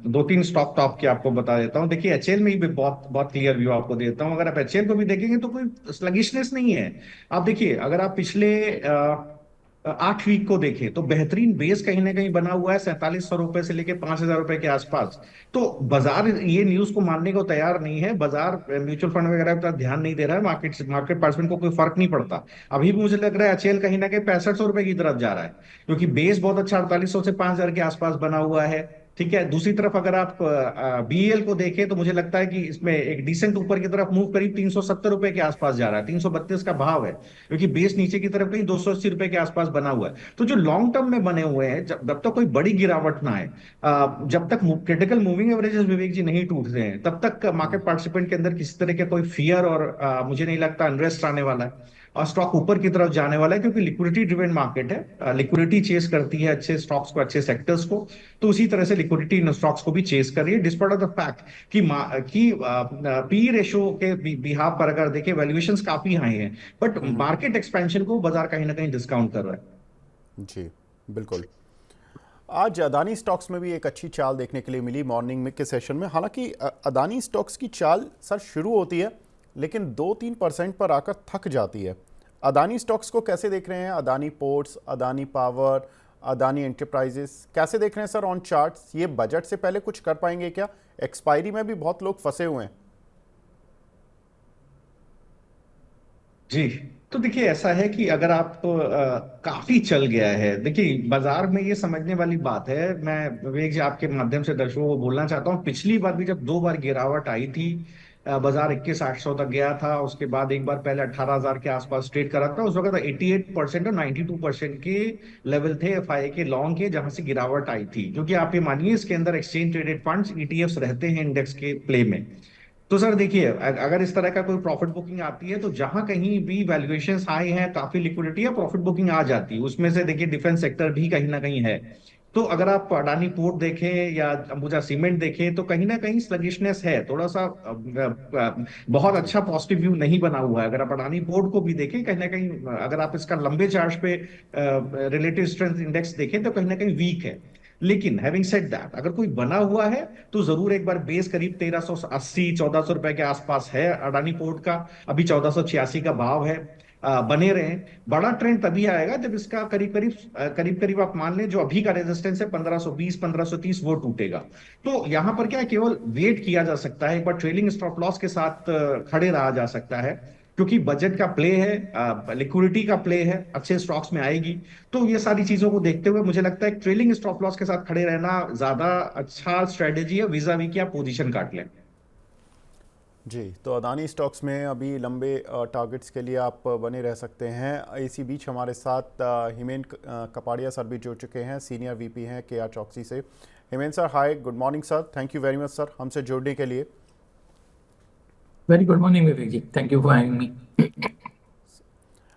दो तीन स्टॉक टॉप की आपको बता देता हूँ। देखिए एचएएल में ही बहुत बहुत क्लियर व्यू आपको देता हूँ। अगर आप एचएएल को भी देखेंगे तो कोई स्लगिशनेस नहीं है। आप देखिए अगर आप पिछले 8 वीक को देखें तो बेहतरीन बेस कहीं ना कहीं बना हुआ है 4700 रुपए से लेके 5,000 रुपए के आसपास। तो बाजार ये न्यूज को मानने को तैयार नहीं है। बाजार म्यूचुअल फंड वगैरह पर ध्यान नहीं दे रहा है, मार्केट पार्टिसिपेंट को कोई फर्क नहीं पड़ता। अभी भी मुझे लग रहा है एचएएल कहीं ना कहीं 6500 रुपए की तरफ जा रहा है, क्योंकि बेस बहुत अच्छा 4800 से 5,000 के आसपास बना हुआ है। ठीक है, दूसरी तरफ अगर आप बीएल को देखें तो मुझे लगता है कि इसमें एक डिसेंट ऊपर की तरफ मूव करीब 370 रुपए के आसपास जा रहा है, 332 का भाव है, क्योंकि बेस नीचे की तरफ कहीं 280 रुपए के आसपास बना हुआ है। तो जो लॉन्ग टर्म में बने हुए हैं, जब तक कोई बड़ी गिरावट ना आए, जब तक क्रिटिकल मूविंग एवरेजेस विवेक जी नहीं टूटते हैं, तब तक मार्केट पार्टिसिपेंट के अंदर किसी तरह के कोई फियर और मुझे नहीं लगता अनरेस्ट आने वाला है, और स्टॉक ऊपर की तरफ जाने वाला है, क्योंकि लिक्विडिटी ड्रिवन मार्केट है। लिक्विडिटी चेस करती है अच्छे स्टॉक्स को, अच्छे सेक्टर्स को। तो उसी तरह से लिक्विडिटी इन स्टॉक्स को भी चेस कर रही है, डिस्पाइट ऑफ द फैक्ट कि पी रेशो के बिहाफ पर अगर देखें वैल्यूएशंस काफी हाई हैं, बट मार्केट एक्सपेंशन को बाजार कहीं ना कहीं डिस्काउंट कर रहा है। जी बिल्कुल। आज अदानी स्टॉक्स में भी एक अच्छी चाल देखने के लिए मिली मॉर्निंग में के सेशन में। हालांकि अदानी स्टॉक्स की चाल सर शुरू होती है लेकिन 2-3% पर आकर थक जाती है। अदानी स्टॉक्स को कैसे देख रहे हैं? Adani ports, Adani power, Adani enterprises कैसे देख रहे हैं सर ऑन चार्ट्स? ये बजट से पहले कुछ कर पाएंगे क्या? एक्सपायरी में भी बहुत लोग फंसे हुए हैं। जी, तो देखिए ऐसा है कि अगर आप काफी चल गया है, देखिए बाजार में ये समझने वाली बात है। मैं विवेक जी आपके माध्यम से दर्शकों को बोलना चाहता हूँ, पिछली बार भी जब 2 बार गिरावट आई थी, बाजार 21,800 तक गया था, उसके बाद एक बार पहले 18,000 के आसपास ट्रेड करा था। उस वक्त 88% और 92% के लेवल थे एफआईआई के लॉन्ग के, जहां से गिरावट आई थी। क्योंकि आप ये मानिए इसके अंदर एक्सचेंज ट्रेडेड फंड्स ईटीएफ्स रहते हैं इंडेक्स के प्ले में। तो सर देखिए अगर इस तरह का कोई प्रॉफिट बुकिंग आती है तो जहां कहीं भी वैल्यूएशंस हाई हैं, काफी लिक्विडिटी है, प्रॉफिट बुकिंग आ जाती है। उसमें से देखिए डिफेंस सेक्टर भी कहीं ना कहीं है। तो अगर आप अडानी पोर्ट देखें या अंबुजा सीमेंट देखें तो कहीं ना कहीं स्लगिशनेस है, थोड़ा सा बहुत अच्छा पॉजिटिव व्यू नहीं बना हुआ है। अगर आप अडानी पोर्ट को भी देखें, कहीं ना कहीं अगर आप इसका लंबे चार्ट पे रिलेटिव स्ट्रेंथ इंडेक्स देखें तो कहीं ना कहीं वीक है। लेकिन हैविंग सेड दैट, अगर कोई बना हुआ है तो जरूर एक बार बेस करीब 1380-1400 रुपए के आसपास है अडानी पोर्ट का, अभी 1486 का भाव है। बने रहे। बड़ा ट्रेंड तभी आएगा जब इसका करीब आप मान लें जो अभी का रेजिस्टेंस है 1520-1530 वो टूटेगा। तो यहां पर क्या केवल वेट किया जा सकता है, एक बार ट्रेलिंग स्टॉप लॉस के साथ खड़े रहा जा सकता है, क्योंकि बजट का प्ले है, लिक्विडिटी का प्ले है, अच्छे स्टॉक्स में आएगी। तो ये सारी चीजों को देखते हुए मुझे लगता है ट्रेलिंग स्टॉप लॉस के साथ खड़े रहना ज्यादा अच्छा स्ट्रेटेजी है, विजा वी की आप पोजीशन काट लें। जी, तो अदानी स्टॉक्स में अभी लंबे टारगेट्स के लिए आप बने रह सकते हैं। इसी बीच हमारे साथ हिमेन कपाड़िया सर भी जुड़ चुके हैं, सीनियर वीपी हैं केआर चौकसी से। Hemen sir, hi, good morning sir, thank you very much sir हमसे जुड़ने के लिए। Very good morning Vivek ji, thank you for having me. Hemant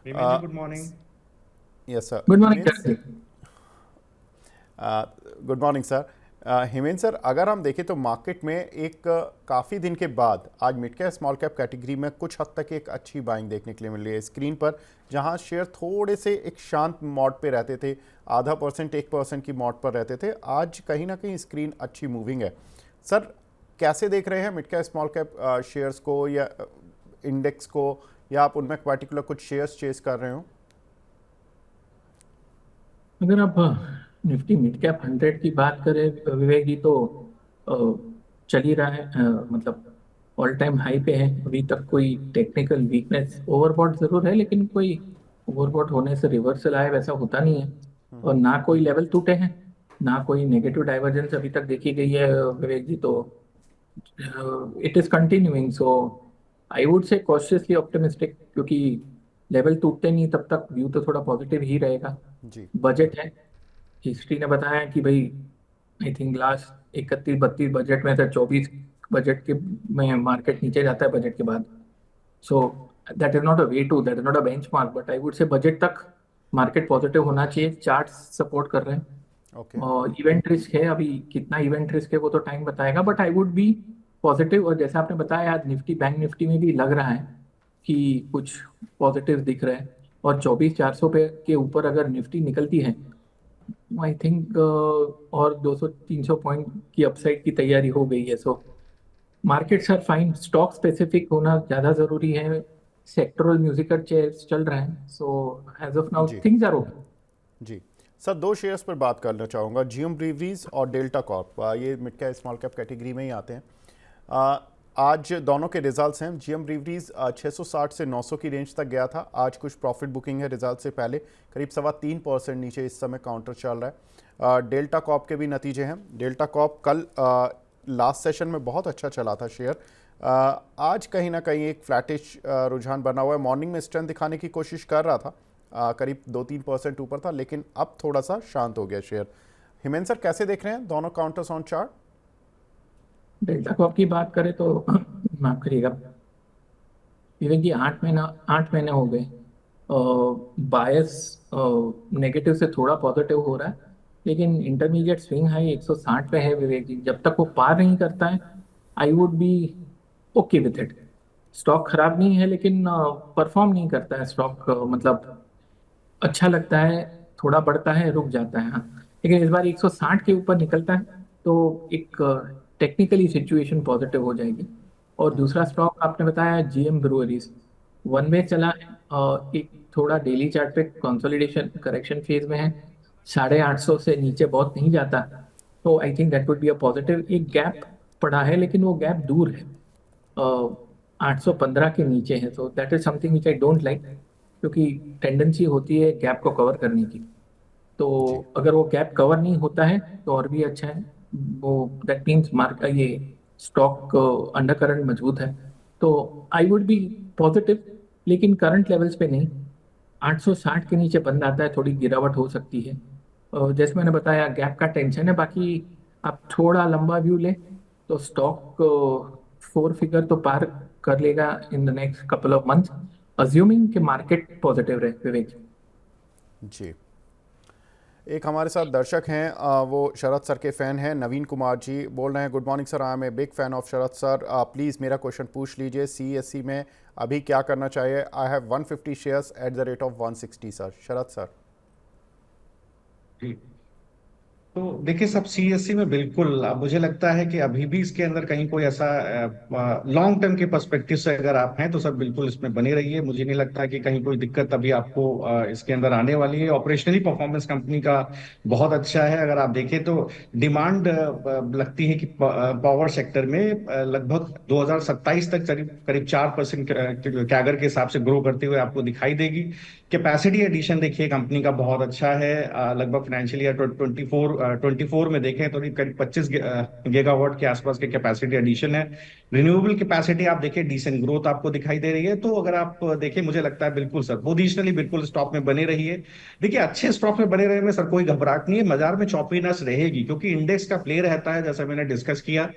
ji, good morning. Yes sir. Good morning sir. Good morning sir. Hemendra sir, अगर हम देखें तो मार्केट में एक काफ़ी दिन के बाद आज mid cap small cap category में कुछ हद तक एक अच्छी बाइंग देखने के लिए मिल रही है स्क्रीन पर, जहां शेयर थोड़े से एक शांत मोड पे रहते थे, 0.5% 1% की मोड पर रहते थे, आज कहीं ना कहीं स्क्रीन अच्छी मूविंग है। सर, कैसे देख रहे हैं mid cap small cap shares को या इंडेक्स को, या आप उनमें पर्टिकुलर कुछ शेयर्स चेस कर रहे हो? अगर आप निफ्टी मिड कैप 100 की बात करें विवेक जी, तो अ, चल ही रहा है, मतलब ऑल टाइम हाई पे है। अभी तक कोई टेक्निकल वीकनेस, ओवरबॉट जरूर है, लेकिन कोई ओवरबॉट होने से रिवर्सल आए वैसा होता नहीं है। और ना कोई लेवल टूटे हैं, ना कोई नेगेटिव डाइवर्जेंस अभी तक देखी गई है विवेक जी। तो it is continuing, so I would say cautiously optimistic, क्योंकि लेवल टूटते नहीं तब तक व्यू तो थोड़ा पॉजिटिव ही रहेगा। जी बजट है, हिस्ट्री ने बताया कि भाई आई थिंक लास्ट 31-32 बजट में से 24 बजट के में मार्केट नीचे जाता है बजट के बाद। So that is not a way to, that is not a benchmark, but I would say budget तक मार्केट पॉजिटिव होना चाहिए। चार्ट्स सपोर्ट कर रहे हैं। ओके। और इवेंट रिस्क है, अभी कितना इवेंट रिस्क है वो तो टाइम बताएगा, but I would be positive. और जैसा आपने बताया, आज निफ्टी बैंक निफ्टी में भी लग रहा है कि कुछ पॉजिटिव दिख रहे हैं। और 24,400 पे के ऊपर अगर निफ्टी निकलती है, आई थिंक और 200-300 पॉइंट की अपसाइड की तैयारी हो गई है। So markets are fine, stock specific होना ज़्यादा ज़रूरी है। सेक्टरल म्यूजिकल चेयर्स चल रहे हैं, so as of now ji things are okay. Ji sir, दो शेयर्स पर बात करना चाहूँगा, जीएम ब्रीवरीज और डेल्टा कॉर्प। ये mid cap small cap category में ही आते हैं। आज दोनों के रिजल्ट्स हैं। जीएम ब्रीवरीज 660 से 900 की रेंज तक गया था, आज कुछ प्रॉफिट बुकिंग है रिजल्ट से पहले, करीब 3.25% नीचे इस समय काउंटर चल रहा है। डेल्टा कॉर्प के भी नतीजे हैं। डेल्टा कॉर्प कल लास्ट सेशन में बहुत अच्छा चला था शेयर, आज कहीं ना कहीं एक फ्लैटिश रुझान बना हुआ है। मॉर्निंग में स्ट्रेंथ दिखाने की कोशिश कर रहा था, करीब 2-3% ऊपर था, लेकिन अब थोड़ा सा शांत हो गया शेयर। हिमेंद्र सर, कैसे देख रहे हैं दोनों counters on chart? Delta Corp की बात करें तो माफ करिएगा विवेक जी, 8 महीने हो गए बायस नेगेटिव से थोड़ा पॉजिटिव हो रहा है, लेकिन इंटरमीडिएट स्विंग हाई 160 पे है विवेक जी। जब तक वो पार नहीं करता है, I would be okay with it. Stock खराब नहीं है, लेकिन परफॉर्म नहीं करता है स्टॉक, मतलब अच्छा लगता है, थोड़ा बढ़ता है, रुक जाता है, हाँ। लेकिन इस बार 160 के ऊपर निकलता है तो एक टेक्निकली सिचुएशन पॉजिटिव हो जाएगी। और दूसरा स्टॉक आपने बताया जीएम ब्रूअरीज, वन वे चला है, एक थोड़ा डेली चार्ट पे कंसोलिडेशन करेक्शन फेज में है, 850 से नीचे बहुत नहीं जाता, तो I think that would be a positive. एक गैप पड़ा है, लेकिन वो गैप दूर है, 815 के नीचे है, तो that is something which I don't like, क्योंकि टेंडेंसी होती है गैप को कवर करने की। तो जी अगर वो गैप कवर नहीं होता है तो और भी अच्छा है, वो दैट मीन्स मार्क ये स्टॉक अंडर करंट मजबूत है, तो आई वुड बी पॉजिटिव, लेकिन करंट लेवल्स पे नहीं। 860 के नीचे बंद आता है, थोड़ी गिरावट हो सकती है। जैसे मैंने बताया, गैप का टेंशन है, बाकी आप थोड़ा लंबा व्यू ले तो स्टॉक 4 फिगर तो पार कर लेगा in the next couple of months, assuming कि मार्केट पॉजिटिव रहे विवेक। जी। एक हमारे साथ दर्शक हैं, वो शरद सर के फ़ैन हैं, नवीन कुमार जी बोल रहे हैं, good morning sir, I am a big fan of Sharad sir, please मेरा क्वेश्चन पूछ लीजिए, सीएससी में अभी क्या करना चाहिए? I have 150 shares at the rate of 160 sir. Sharad sir. जी, तो देखिए सब सीएससी में बिल्कुल, अब मुझे लगता है कि अभी भी इसके अंदर कहीं कोई ऐसा लॉन्ग टर्म के पर्सपेक्टिव से अगर आप हैं तो सब बिल्कुल इसमें बने रहिए। मुझे नहीं लगता कि कहीं कोई दिक्कत अभी आपको इसके अंदर आने वाली है। ऑपरेशनली परफॉर्मेंस कंपनी का बहुत अच्छा है। अगर आप देखें तो डिमांड लगती है कि पावर सेक्टर में लगभग 2027 तक करीब करीब 4% कैगर के हिसाब से ग्रो करते हुए आपको दिखाई देगी। कैपेसिटी एडिशन देखिए कंपनी का बहुत अच्छा है, लगभग फाइनेंशियल ईयर 24 में देखें तो करीब 25 गीगावाट के आसपास के कैपेसिटी एडिशन है। रिन्यूएबल कैपेसिटी आप देखिए डिसेंट ग्रोथ आपको दिखाई दे रही है। तो अगर आप देखिए मुझे लगता है बिल्कुल सर पोजिशनली बिल्कुल स्टॉक में बने रहिए। देखिए अच्छे स्टॉक में बने रहने में सर कोई घबराहट नहीं है, बाजार में चौपीनेस रहेगी क्योंकि इंडेक्स का प्ले रहता है जैसा मैंने डिस्कस किया।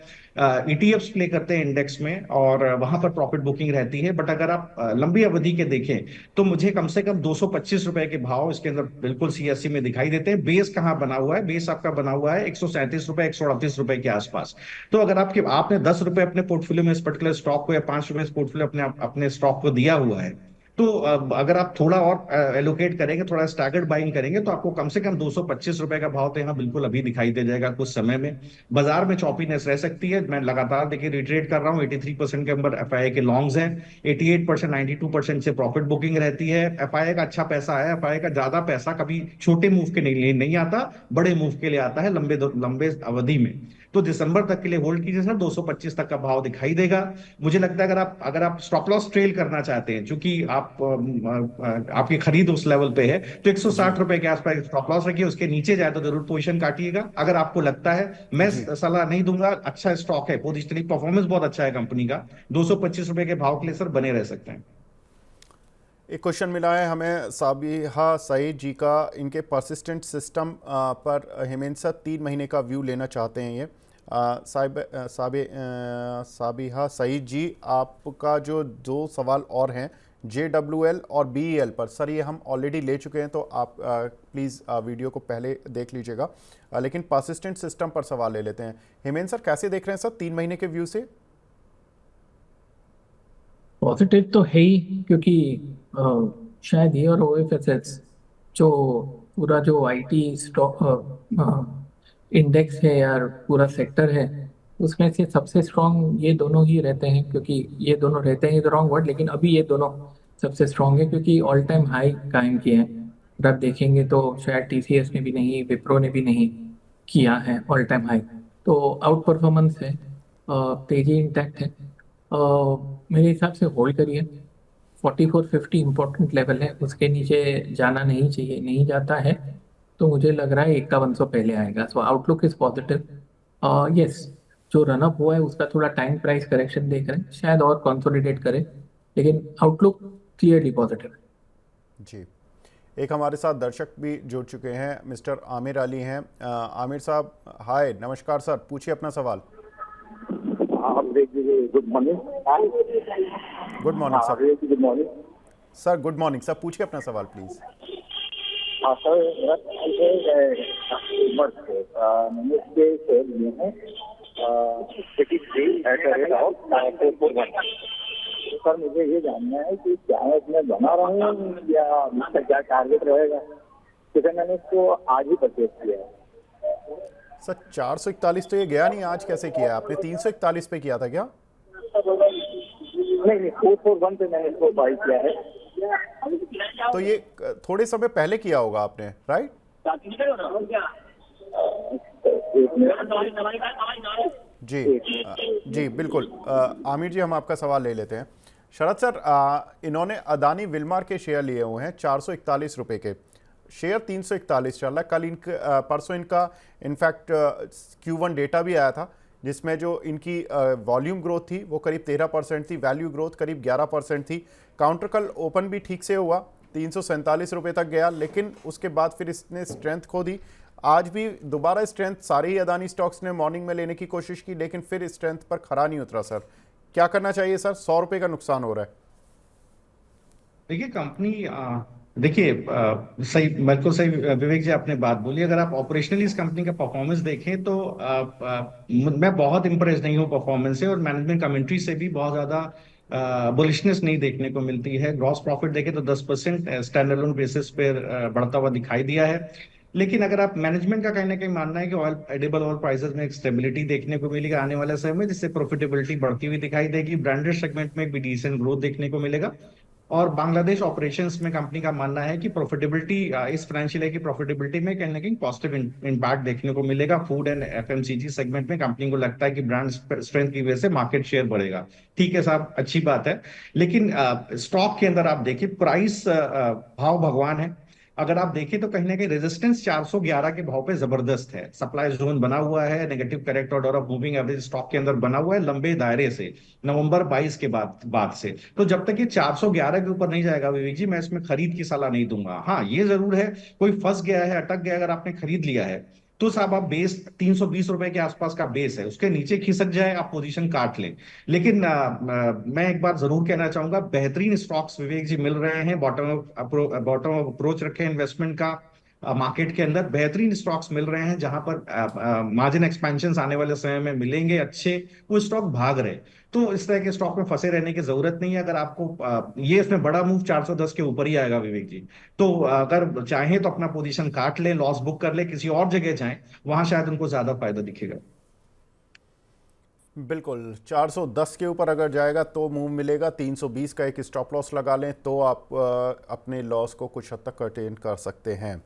ईटीएफ्स प्ले करते हैं इंडेक्स में और वहां पर प्रॉफिट बुकिंग रहती है। बट अगर आप लंबी अवधि के देखें तो मुझे कम से कम 225 रुपए के भाव इसके अंदर बिल्कुल सीएससी में दिखाई देते हैं। बेस कहाँ बना हुआ है? बेस आपका बना हुआ है 137 रुपए 138 रुपए के आसपास। तो अगर आपने 10 रुपए अपने पोर्टफोलियो में इस पर्टिकुलर स्टॉक को या 5 रुपए इस पोर्टफोलियो अपने स्टॉक को दिया हुआ है, तो अगर आप थोड़ा और एलोकेट करेंगे, थोड़ा स्टैगर्ड बाइंग करेंगे, तो आपको कम से कम 225 रुपए का भाव तो यहाँ बिल्कुल अभी दिखाई दे जाएगा कुछ समय में। बाजार में चौपीनेस रह सकती है। मैं लगातार देखिए रिट्रेट कर रहा हूँ। 83% के अंदर एफआईआई के लॉन्ग्स हैं। 88% 92% से प्रॉफिट बुकिंग रहती है। एफआईआई का अच्छा पैसा है। एफआईआई का ज्यादा पैसा कभी छोटे मूव के लिए नहीं आता, बड़े मूव के लिए आता है लंबे अवधि में। तो दिसंबर तक के लिए होल्ड कीजिए सर, 225 तक का भाव दिखाई देगा। मुझे लगता है अगर आप स्टॉप लॉस ट्रेल करना चाहते हैं, चूंकि आपकी खरीद उस लेवल पे है, तो 160 रुपए के आसपास स्टॉप लॉस रखिए। उसके नीचे जाए तो जरूर पोजीशन काटिएगा। अगर आपको लगता है, मैं जी सलाह नहीं दूंगा, अच्छा स्टॉक है, पोजिशनली परफॉर्मेंस बहुत अच्छा है कंपनी का, 225 रुपए के भाव के लिए सर बने रह सकते हैं। एक क्वेश्चन मिला है हमें साबिहा सईद जी का, इनके परसिस्टेंट सिस्टम पर हेमंत सर 3 महीने का व्यू लेना चाहते हैं। ये साबिहा सईद जी, आपका जो 2 सवाल और हैं JWL और BEL पर, सर ये हम ऑलरेडी ले चुके हैं, तो आप प्लीज़ वीडियो को पहले देख लीजिएगा। लेकिन परसिस्टेंट सिस्टम पर सवाल ले लेते हैं। हेमंत सर कैसे देख रहे हैं सर 3 महीने के व्यू से? पॉजिटिव तो है ही, क्योंकि शायद ये और OFSS जो पूरा जो आईटी स्टॉक इंडेक्स है या पूरा सेक्टर है, उसमें से सबसे स्ट्रांग ये दोनों ही रहते हैं। क्योंकि ये दोनों रहते हैं, तो रॉन्ग वर्ड, लेकिन अभी ये दोनों सबसे स्ट्रांग है क्योंकि ऑल टाइम हाई कायम किए हैं। अगर आप देखेंगे तो शायद TCS ने भी नहीं, विप्रो ने भी नहीं किया है ऑल टाइम हाई। तो आउट परफॉर्मेंस है, तेजी इंटैक्ट है। मेरे हिसाब से होल्ड करिए। 4450 इंपॉर्टेंट लेवल है, उसके नीचे जाना नहीं चाहिए। नहीं जाता है तो मुझे लग रहा है 5100 पहले आएगा। सो आउटलुक इज पॉजिटिव। यस, जो रनअप हुआ है उसका थोड़ा टाइम प्राइस करेक्शन देख रहे हैं, शायद और कंसोलिडेट करे, लेकिन आउटलुक क्लियरली पॉजिटिव है। जी, एक हमारे साथ दर्शक भी जुड़ चुके हैं, मिस्टर आमिर अली हैं। आमिर साहब हाय, नमस्कार सर, पूछिए अपना सवाल। आप देख लीजिए। Good morning. Good morning sir. Good morning sir good morning sir, पूछिए अपना सवाल प्लीज़। हाँ सर, मेरा सवाल है मैंने इसके शेयर लिए हैं 83@441। तो सर मुझे ये जानना है कि क्या मैं इसमें बना रहा हूँ या इसका क्या टारगेट रहेगा, क्योंकि मैंने इसको आज ही परचेज किया है। सर 441 तो ये गया नहीं, आज कैसे किया है आपने? 341 पे किया था क्या? नहीं 441 पे मैंने इसको बाई किया है। तो ये थोड़े समय पहले किया होगा आपने, राइट? जी जी बिल्कुल। आमिर जी, हम आपका सवाल ले लेते हैं। शरद सर, इन्होंने अदानी विल्मार के शेयर लिए हुए हैं 441 रुपए के। शेयर 341 चल रहा है। कल परसों इनका इनफैक्ट Q1 डेटा भी आया था, जिसमें जो इनकी वॉल्यूम ग्रोथ थी वो करीब 13% थी, वैल्यू ग्रोथ करीब 11% थी। काउंटर कल ओपन भी ठीक से हुआ, 347 रुपये तक गया, लेकिन उसके बाद फिर इसने स्ट्रेंथ खो दी। आज भी दोबारा स्ट्रेंथ सारे ही अदानी स्टॉक्स ने मॉर्निंग में लेने की कोशिश की, लेकिन फिर स्ट्रेंथ पर खरा नहीं उतरा। सर क्या करना चाहिए सर? 100 रुपये का नुकसान हो रहा है। देखिए कंपनी देखिए सही, बिल्कुल सही विवेक जी आपने बात बोली। अगर आप ऑपरेशनली इस कंपनी का परफॉर्मेंस देखें तो मैं बहुत इंप्रेस नहीं हूँ परफॉर्मेंस से, और मैनेजमेंट कमेंट्री से भी बहुत ज्यादा बुलिशनेस नहीं देखने को मिलती है। ग्रॉस प्रॉफिट देखें तो 10% स्टैंड अलोन बेसिस पर बढ़ता हुआ दिखाई दिया है। लेकिन अगर आप मैनेजमेंट का कहीं ना कहीं मानना है कि ऑयल एडिबल ऑयल प्राइसेस में एक स्टेबिलिटी देखने को मिलेगी आने वाले समय में, जिससे प्रॉफिटेबिलिटी बढ़ती हुई दिखाई देगी। ब्रांडेड सेगमेंट में भी डिसेंट ग्रोथ देखने को मिलेगा। और बांग्लादेश ऑपरेशंस में कंपनी का मानना है कि प्रॉफिटेबिलिटी इस फाइनेंशियल ईयर की प्रॉफिटेबिलिटी में कहीं ना कहीं पॉजिटिव इम्पैक्ट देखने को मिलेगा। फूड एंड FMCG सेगमेंट में कंपनी को लगता है कि ब्रांड स्ट्रेंथ की वजह से मार्केट शेयर बढ़ेगा। ठीक है साहब, अच्छी बात है। लेकिन स्टॉक के अंदर आप देखिए प्राइस भाव भगवान है। अगर आप देखें तो कहीं ना कहीं रेजिस्टेंस 411 के भाव पे जबरदस्त है। सप्लाई जोन बना हुआ है, negative correct order of moving average stock के अंदर बना हुआ है लंबे दायरे से, नवंबर 22 के बाद से। तो जब तक ये 411 के ऊपर नहीं जाएगा विवेक जी, मैं इसमें खरीद की सलाह नहीं दूंगा। हाँ, ये जरूर है, कोई फंस गया है, अटक गया, अगर आपने खरीद लिया है तो साहब आप बेस 320 रुपए के आसपास का बेस है, उसके नीचे खिसक जाए आप पोजीशन काट लें। लेकिन मैं एक बात जरूर कहना चाहूंगा, बेहतरीन स्टॉक्स विवेक जी मिल रहे हैं, बॉटम अप अप्रोच रखें इन्वेस्टमेंट का। मार्केट के अंदर बेहतरीन स्टॉक्स मिल रहे हैं, जहां पर मार्जिन एक्सपेंशन आने वाले समय में मिलेंगे अच्छे, वो स्टॉक भाग रहे। तो इस तरह के स्टॉक में फंसे रहने की जरूरत नहीं है। अगर आपको ये इसमें बड़ा मूव 410 के ऊपर ही आएगा विवेक जी, तो अगर चाहें तो अपना पोजीशन काट लें, लॉस बुक कर लें, किसी और जगह जाएं, वहां शायद उनको ज्यादा फायदा दिखेगा। बिल्कुल, 410 के ऊपर अगर जाएगा तो मूव मिलेगा। 320 का एक स्टॉप लॉस लगा लें तो आप अपने लॉस को कुछ हद तक कंटेन कर सकते हैं।